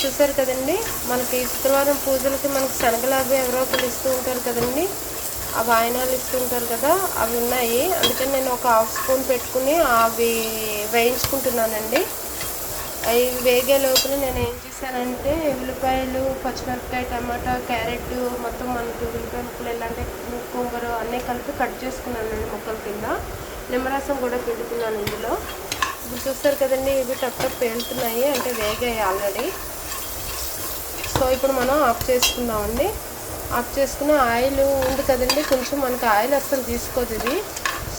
చూసారు కదండి, మనకి శుక్రవారం పూజలకి మనకి శనగలు అవి ఎవరో ఒకరు ఇస్తూ ఉంటారు కదండి, ఆ వాయినాలు ఇస్తూ ఉంటారు కదా, అవి ఉన్నాయి. అందుకని నేను ఒక హాఫ్ స్పూన్ పెట్టుకుని అవి వేయించుకుంటున్నానండి. అవి వేగే లోపల నేను ఏం చేశానంటే ఉల్లిపాయలు, పచ్చిమిరపకాయ, టమాటా, క్యారెట్, మొత్తం మనకి ఉల్లిపాయ ముక్కలు ఇలాంటి కుంగరు అన్నీ కలిపి కట్ చేసుకున్నానండి ముక్కల కింద. నిమ్మరసం కూడా పెట్టుకున్నాను ఇందులో. ఇప్పుడు చూస్తారు కదండి, ఇవి టప్ టప్ పేలుతున్నాయి, అంటే వేగాయి ఆల్రెడీ. సో ఇప్పుడు మనం ఆఫ్ చేసుకుందామండి. ఆఫ్ చేసుకున్న ఆయిల్ ఉంది కదండి, కొంచెం మనకి ఆయిల్ అస్సలు తీసుకోదు ఇది.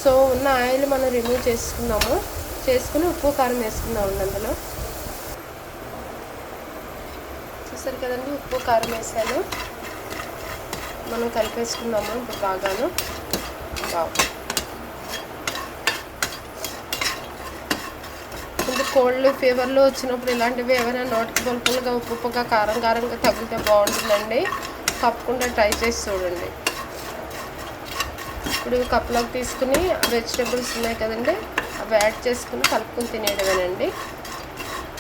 సో ఉన్న ఆయిల్ మనం రిమూవ్ చేసుకుందాము. చేసుకుని ఉప్పు కారం వేసుకుందామండి అందులో. చూసారు కదండి, ఉప్పు కారం వేసాను. మనం కలిపేసుకుందాము ఇప్పుడు బాగాను. కొంచెం కోల్డ్ ఫీవర్లు వచ్చినప్పుడు ఇలాంటివి ఏమైనా నోటికి పులుపులుగా, ఉప్పుగా, కారం కారంగా తగిలితే బాగుంటుందండి. తప్పకుండా ట్రై చేసి చూడండి. ఇప్పుడు కప్లోకి తీసుకుని వెజిటేబుల్స్ ఉన్నాయి కదండి, అవి యాడ్ చేసుకుని కలుపుకుని తినేయడమేనండి.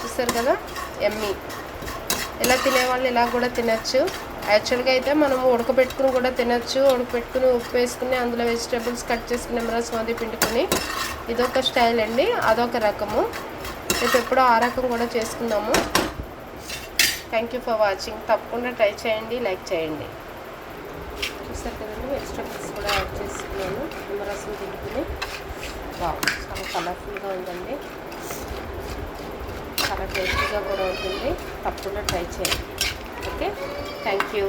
చూస్తారు కదా, ఎమ్మీ. ఇలా తినేవాళ్ళు ఇలా కూడా తినచ్చు. యాక్చువల్గా అయితే మనం ఉడకబెట్టుకుని కూడా తినచ్చు. ఉడకబెట్టుకుని ఉప్పు వేసుకుని అందులో వెజిటేబుల్స్ కట్ చేసుకుని నిమ్మరసం అది పిండుకొని, ఇదొక స్టైల్ అండి, అదొక రకము. రేపు ఎప్పుడో ఆ రకం కూడా చేసుకుందాము. Thank you for watching. తప్పకుండా ట్రై చేయండి, లైక్ చేయండి. చూసారు కదండి, వెజిటేబుల్స్ కూడా యాడ్ చేసుకున్నాను, నిమ్మరసం పిండుకుని. చాలా కలర్ఫుల్గా ఉందండి, చాలా టేస్టీగా కూడా ఉంటుంది. తప్పకుండా ట్రై చేయండి. Okay, thank you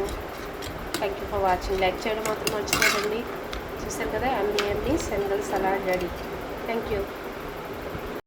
for watching. Like చేయడం మాత్రం మర్చిపోకండి. చూసారు కదా, Emmy Sanagala salad ready. Thank you.